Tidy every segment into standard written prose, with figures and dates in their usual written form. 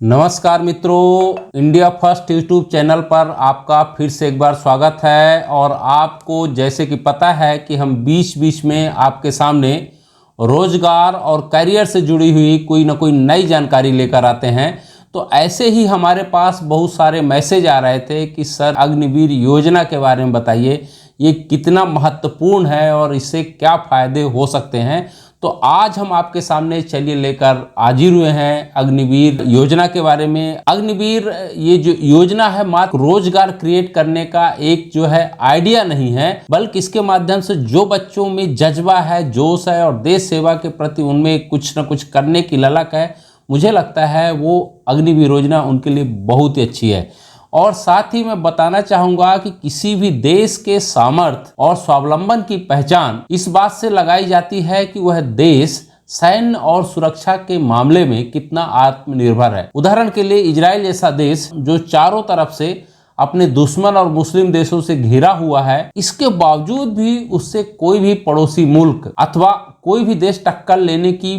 नमस्कार मित्रों, India first YouTube channel पर आपका फिर से एक बार स्वागत है। और आपको जैसे कि पता है कि हम बीच बीच में आपके सामने रोजगार और करियर से जुड़ी हुई कोई ना कोई नई जानकारी लेकर आते हैं। तो ऐसे ही हमारे पास बहुत सारे मैसेज आ रहे थे कि सर अग्निवीर योजना के बारे में बताइए, ये कितना महत्वपूर्ण है और इससे क्या फ़ायदे हो सकते हैं। तो आज हम आपके सामने चलिए लेकर हाजिर हुए हैं अग्निवीर योजना के बारे में। अग्निवीर ये जो योजना है मात्र रोजगार क्रिएट करने का एक जो है आइडिया नहीं है, बल्कि इसके माध्यम से जो बच्चों में जज्बा है, जोश है और देश सेवा के प्रति उनमें कुछ न कुछ करने की ललक है, मुझे लगता है वो अग्निवीर योजना उनके लिए बहुत ही अच्छी है। और साथ ही मैं बताना चाहूँगा कि किसी भी देश के सामर्थ्य और स्वावलंबन की पहचान इस बात से लगाई जाती है कि वह देश सैन्य और सुरक्षा के मामले में कितना आत्मनिर्भर है। उदाहरण के लिए इजराइल जैसा देश जो चारों तरफ से अपने दुश्मन और मुस्लिम देशों से घिरा हुआ है, इसके बावजूद भी उससे कोई भी पड़ोसी मुल्क अथवा कोई भी देश टक्कर लेने की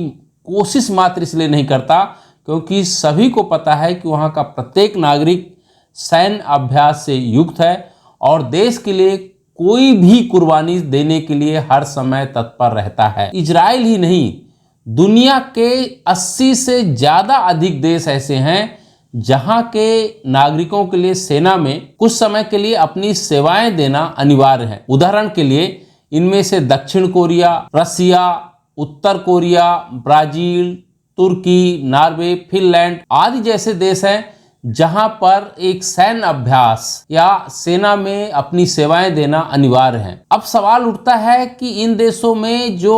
कोशिश मात्र इसलिए नहीं करता क्योंकि सभी को पता है कि वहाँ का प्रत्येक नागरिक सैन्य अभ्यास से युक्त है और देश के लिए कोई भी कुर्बानी देने के लिए हर समय तत्पर रहता है। इजराइल ही नहीं, दुनिया के 80 से ज़्यादा अधिक देश ऐसे हैं जहां के नागरिकों के लिए सेना में कुछ समय के लिए अपनी सेवाएं देना अनिवार्य है। उदाहरण के लिए इनमें से दक्षिण कोरिया, रसिया, उत्तर कोरिया, ब्राजील, तुर्की, नॉर्वे, फिनलैंड आदि जैसे देश हैं जहां पर एक सैन्य अभ्यास या सेना में अपनी सेवाएं देना अनिवार्य है। अब सवाल उठता है कि इन देशों में जो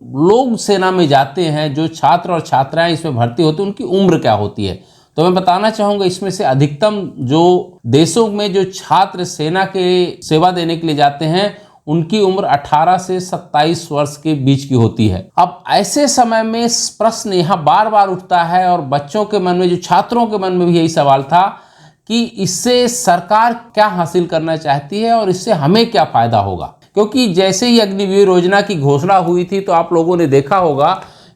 लोग सेना में जाते हैं, जो छात्र और छात्राएं इसमें भर्ती होती हैं, उनकी उम्र क्या होती है। तो मैं बताना चाहूँगा इसमें से अधिकतम जो देशों में जो छात्र सेना के सेवा देने के लिए जाते हैं उनकी उम्र 18 से 27 वर्ष के बीच की होती है। अब ऐसे समय में प्रश्न यहाँ बार बार उठता है और बच्चों के मन में, जो छात्रों के मन में भी यही सवाल था कि इससे सरकार क्या हासिल करना चाहती है और इससे हमें क्या फायदा होगा। क्योंकि जैसे ही अग्निवीर योजना की घोषणा हुई थी तो आप लोगों ने देखा होगा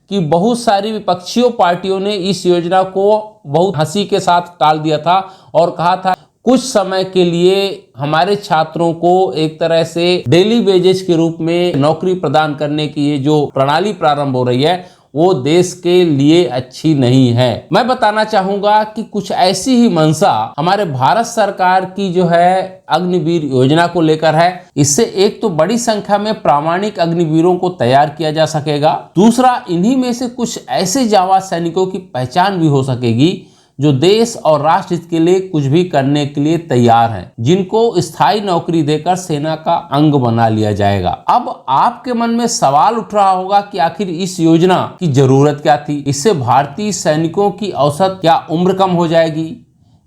कि बहुत सारी विपक्षी पार्टियों ने इस योजना को बहुत हंसी के साथ टाल दिया था और कहा था कुछ समय के लिए हमारे छात्रों को एक तरह से डेली वेजेस के रूप में नौकरी प्रदान करने की ये जो प्रणाली प्रारंभ हो रही है वो देश के लिए अच्छी नहीं है। मैं बताना चाहूंगा कि कुछ ऐसी ही मंशा हमारे भारत सरकार की जो है अग्निवीर योजना को लेकर है। इससे एक तो बड़ी संख्या में प्रामाणिक अग्निवीरों को तैयार किया जा सकेगा, दूसरा इन्हीं में से कुछ ऐसे जांबाज सैनिकों की पहचान भी हो सकेगी जो देश और राष्ट्र हित के लिए कुछ भी करने के लिए तैयार हैं, जिनको स्थायी नौकरी देकर सेना का अंग बना लिया जाएगा। अब आपके मन में सवाल उठ रहा होगा कि आखिर इस योजना की जरूरत क्या थी। इससे भारतीय सैनिकों की औसत क्या उम्र कम हो जाएगी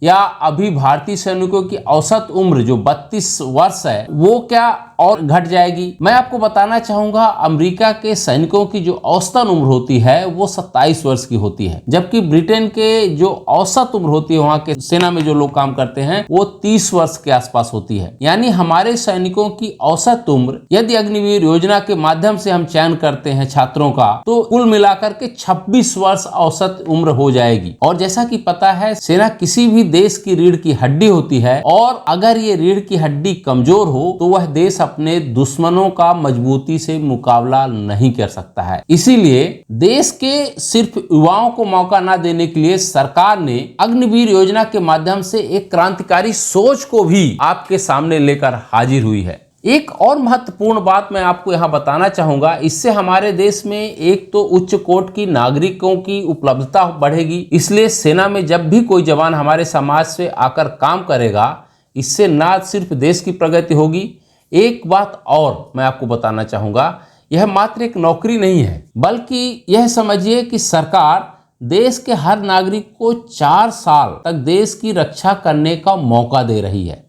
या अभी भारतीय सैनिकों की औसत उम्र जो 32 वर्ष है वो क्या और घट जाएगी। मैं आपको बताना चाहूंगा अमेरिका के सैनिकों की जो औसतन उम्र होती है वो 27 वर्ष की होती है, जबकि ब्रिटेन के जो औसत उम्र होती है वहां के सेना में जो लोग काम करते हैं वो 30 वर्ष के आसपास होती है। यानी हमारे सैनिकों की औसत उम्र यदि अग्निवीर योजना के माध्यम से हम चयन करते हैं छात्रों का तो कुल मिलाकर के 26 वर्ष औसत उम्र हो जाएगी। और जैसा कि पता है सेना किसी भी देश की रीढ़ की हड्डी होती है और अगर ये रीढ़ की हड्डी कमजोर हो तो वह देश अपने दुश्मनों का मजबूती से मुकाबला नहीं कर सकता है। इसीलिए देश के सिर्फ युवाओं को मौका न देने के लिए सरकार ने अग्निवीर योजना के माध्यम से एक क्रांतिकारी सोच को भी आपके सामने लेकर हाजिर हुई है। एक और महत्वपूर्ण बात मैं आपको यहाँ बताना चाहूंगा, इससे हमारे देश में एक तो उच्च कोटि की नागरिकों की उपलब्धता बढ़ेगी। इसलिए सेना में जब भी कोई जवान हमारे समाज से आकर काम करेगा, इससे न सिर्फ देश की प्रगति होगी, एक बात और मैं आपको बताना चाहूंगा, यह मात्र एक नौकरी नहीं है, बल्कि यह समझिए कि सरकार देश के हर नागरिक को 4 साल तक देश की रक्षा करने का मौका दे रही है।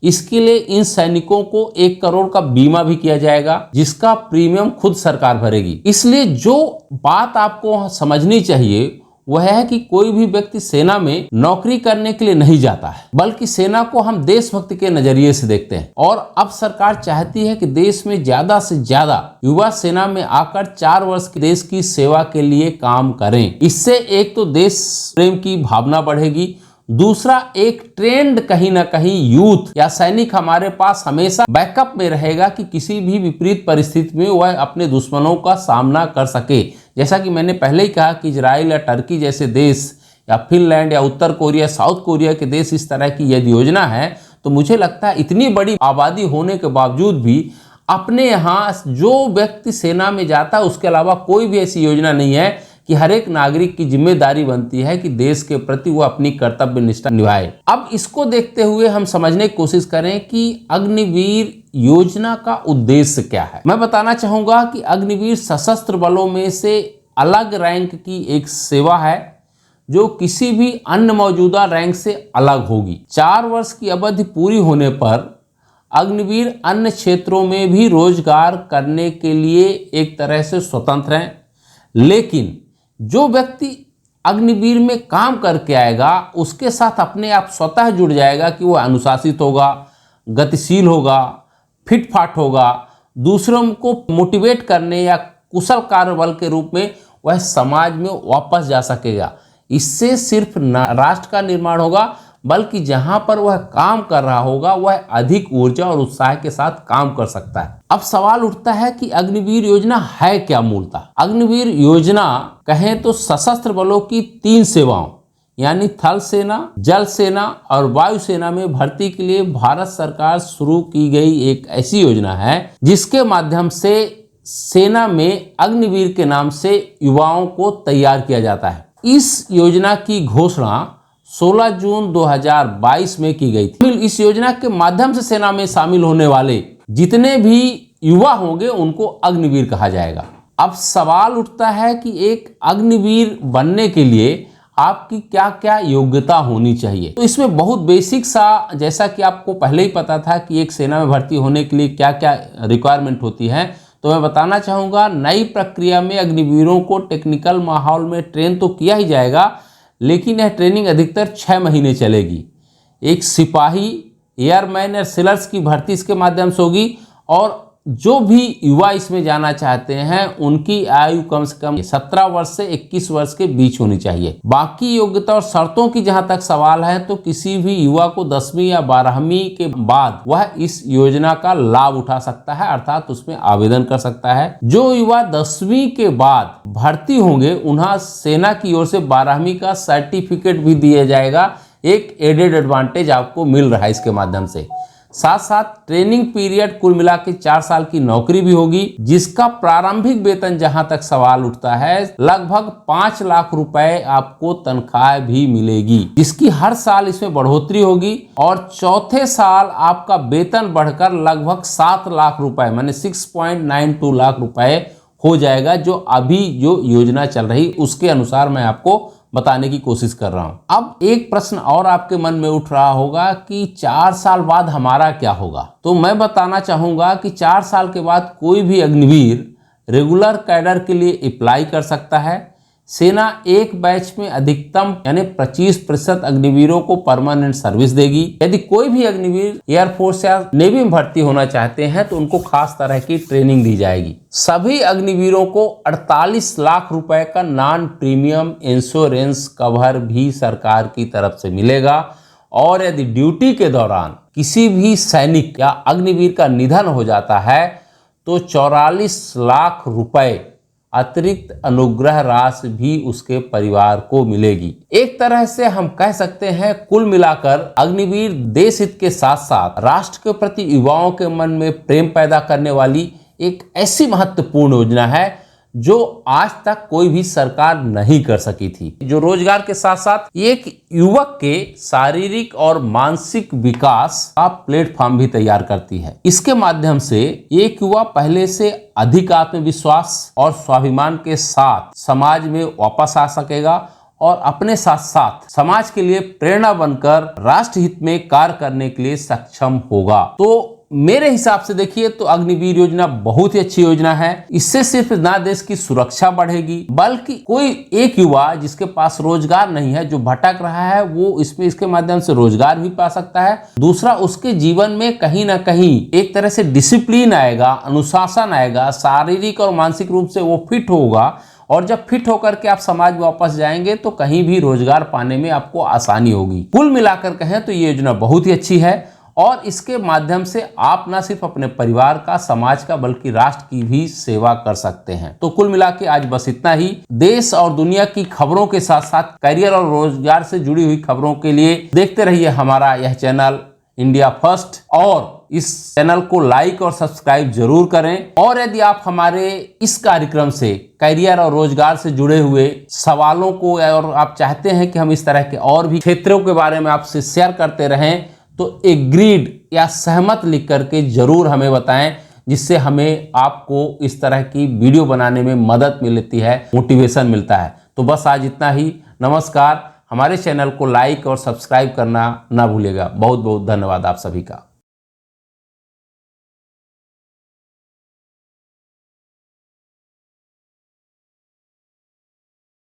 इसके लिए इन सैनिकों को 1 करोड़ का बीमा भी किया जाएगा जिसका प्रीमियम खुद सरकार भरेगी। इसलिए जो बात आपको समझनी चाहिए वह है कि कोई भी व्यक्ति सेना में नौकरी करने के लिए नहीं जाता है, बल्कि सेना को हम देशभक्ति के नजरिए से देखते हैं। और अब सरकार चाहती है कि देश में ज्यादा से ज्यादा युवा सेना में आकर 4 वर्ष की देश की सेवा के लिए काम करें। इससे एक तो देश प्रेम की भावना बढ़ेगी, दूसरा एक ट्रेंड कहीं ना कहीं यूथ या सैनिक हमारे पास हमेशा बैकअप में रहेगा कि किसी भी विपरीत परिस्थिति में वह अपने दुश्मनों का सामना कर सके। जैसा कि मैंने पहले ही कहा कि इजराइल या टर्की जैसे देश या फिनलैंड या उत्तर कोरिया, साउथ कोरिया के देश इस तरह की यदि योजना है, तो मुझे लगता है इतनी बड़ी आबादी होने के बावजूद भी अपने यहाँ जो व्यक्ति सेना में जाता है उसके अलावा कोई भी ऐसी योजना नहीं है कि हर एक नागरिक की जिम्मेदारी बनती है कि देश के प्रति वो अपनी कर्तव्य निष्ठा निभाए। अब इसको देखते हुए हम समझने की कोशिश करें कि अग्निवीर योजना का उद्देश्य क्या है। मैं बताना चाहूंगा कि अग्निवीर सशस्त्र बलों में से अलग रैंक की एक सेवा है जो किसी भी अन्य मौजूदा रैंक से अलग होगी। 4 वर्ष की अवधि पूरी होने पर अग्निवीर अन्य क्षेत्रों में भी रोजगार करने के लिए एक तरह से स्वतंत्र हैं, लेकिन जो व्यक्ति अग्निवीर में काम करके आएगा उसके साथ अपने आप स्वतः जुड़ जाएगा कि वह अनुशासित होगा, गतिशील होगा, फिटफाट होगा, दूसरों को मोटिवेट करने या कुशल कार्यबल के रूप में वह समाज में वापस जा सकेगा। इससे सिर्फ राष्ट्र का निर्माण होगा, बल्कि जहां पर वह काम कर रहा होगा वह अधिक ऊर्जा और उत्साह के साथ काम कर सकता है। अब सवाल उठता है कि अग्निवीर योजना है क्या मूलतः। अग्निवीर योजना कहें तो सशस्त्र बलों की 3 सेवाओं यानी थल सेना, जल सेना और वायु सेना में भर्ती के लिए भारत सरकार शुरू की गई एक ऐसी योजना है जिसके माध्यम से सेना में अग्निवीर के नाम से युवाओं को तैयार किया जाता है। इस योजना की घोषणा 16 जून 2022 में की गई थी। इस योजना के माध्यम से सेना में शामिल होने वाले जितने भी युवा होंगे उनको अग्निवीर कहा जाएगा। अब सवाल उठता है कि एक अग्निवीर बनने के लिए आपकी क्या क्या योग्यता होनी चाहिए। तो इसमें बहुत बेसिक सा, जैसा कि आपको पहले ही पता था कि एक सेना में भर्ती होने के लिए क्या क्या रिक्वायरमेंट होती है, तो मैं बताना चाहूँगा नई प्रक्रिया में अग्निवीरों को टेक्निकल माहौल में ट्रेन तो किया ही जाएगा, लेकिन यह ट्रेनिंग अधिकतर 6 महीने चलेगी। एक सिपाही, एयरमैन या सेलर्स की भर्ती इसके माध्यम से होगी और जो भी युवा इसमें जाना चाहते हैं उनकी आयु कम से कम 17 वर्ष से 21 वर्ष के बीच होनी चाहिए। बाकी योग्यता और शर्तों की जहां तक सवाल है तो किसी भी युवा को 10वीं या 12वीं के बाद वह इस योजना का लाभ उठा सकता है, अर्थात उसमें आवेदन कर सकता है। जो युवा 10वीं के बाद भर्ती होंगे उन्हें सेना की ओर से 12वीं का सर्टिफिकेट भी दिया जाएगा। एक एडेड एडवांटेज आपको मिल रहा है इसके माध्यम से। साथ साथ ट्रेनिंग पीरियड कुल मिला के 4 साल की नौकरी भी होगी, जिसका प्रारंभिक वेतन जहां तक सवाल उठता है लगभग 5 लाख रुपए आपको तनख्वाह भी मिलेगी, जिसकी हर साल इसमें बढ़ोतरी होगी और चौथे साल आपका वेतन बढ़कर लगभग 7 लाख रुपए माने 6.92 लाख रुपए हो जाएगा। जो अभी जो योजना चल रही उसके अनुसार मैं आपको बताने की कोशिश कर रहा हूं। अब एक प्रश्न और आपके मन में उठ रहा होगा कि 4 साल बाद हमारा क्या होगा। तो मैं बताना चाहूंगा कि 4 साल के बाद कोई भी अग्निवीर रेगुलर कैडर के लिए अप्लाई कर सकता है। सेना एक बैच में अधिकतम यानी 25% अग्निवीरों को परमानेंट सर्विस देगी। यदि कोई भी अग्निवीर एयरफोर्स या नेवी में भर्ती होना चाहते हैं तो उनको खास तरह की ट्रेनिंग दी जाएगी। सभी अग्निवीरों को 48 लाख रुपए का नॉन प्रीमियम इंश्योरेंस कवर भी सरकार की तरफ से मिलेगा और यदि ड्यूटी के दौरान किसी भी सैनिक या अग्निवीर का निधन हो जाता है तो 44 लाख रुपए अतिरिक्त अनुग्रह राशि भी उसके परिवार को मिलेगी। एक तरह से हम कह सकते हैं कुल मिलाकर अग्निवीर देश हित के साथ साथ राष्ट्र के प्रति युवाओं के मन में प्रेम पैदा करने वाली एक ऐसी महत्वपूर्ण योजना है जो आज तक कोई भी सरकार नहीं कर सकी थी, जो रोजगार के साथ साथ एक युवक के शारीरिक और मानसिक विकास का प्लेटफॉर्म भी तैयार करती है। इसके माध्यम से एक युवा पहले से अधिक आत्मविश्वास और स्वाभिमान के साथ समाज में वापस आ सकेगा और अपने साथ साथ समाज के लिए प्रेरणा बनकर राष्ट्र हित में कार्य करने के लिए सक्षम होगा। तो मेरे हिसाब से देखिए तो अग्निवीर योजना बहुत ही अच्छी योजना है। इससे सिर्फ ना देश की सुरक्षा बढ़ेगी, बल्कि कोई एक युवा जिसके पास रोजगार नहीं है, जो भटक रहा है, वो इसके माध्यम से रोजगार भी पा सकता है। दूसरा, उसके जीवन में कहीं ना कहीं एक तरह से डिसिप्लिन आएगा, अनुशासन आएगा, शारीरिक और मानसिक रूप से वो फिट होगा, और जब फिट होकर के आप समाज में वापस जाएंगे तो कहीं भी रोजगार पाने में आपको आसानी होगी। कुल मिलाकर कहें तो ये योजना बहुत ही अच्छी है, और इसके माध्यम से आप न सिर्फ अपने परिवार का, समाज का, बल्कि राष्ट्र की भी सेवा कर सकते हैं। तो कुल मिला के आज बस इतना ही। देश और दुनिया की खबरों के साथ साथ करियर और रोजगार से जुड़ी हुई खबरों के लिए देखते रहिए हमारा यह चैनल इंडिया फर्स्ट, और इस चैनल को लाइक और सब्सक्राइब जरूर करें। और यदि आप हमारे इस कार्यक्रम से करियर और रोजगार से जुड़े हुए सवालों को, और आप चाहते हैं कि हम इस तरह के और भी क्षेत्रों के बारे में आपसे शेयर करते रहें, तो एग्रीड या सहमत लिख करके जरूर हमें बताएं, जिससे हमें आपको इस तरह की वीडियो बनाने में मदद मिलती है, मोटिवेशन मिलता है। तो बस आज इतना ही। नमस्कार। हमारे चैनल को लाइक और सब्सक्राइब करना ना भूलिएगा। बहुत बहुत धन्यवाद आप सभी का।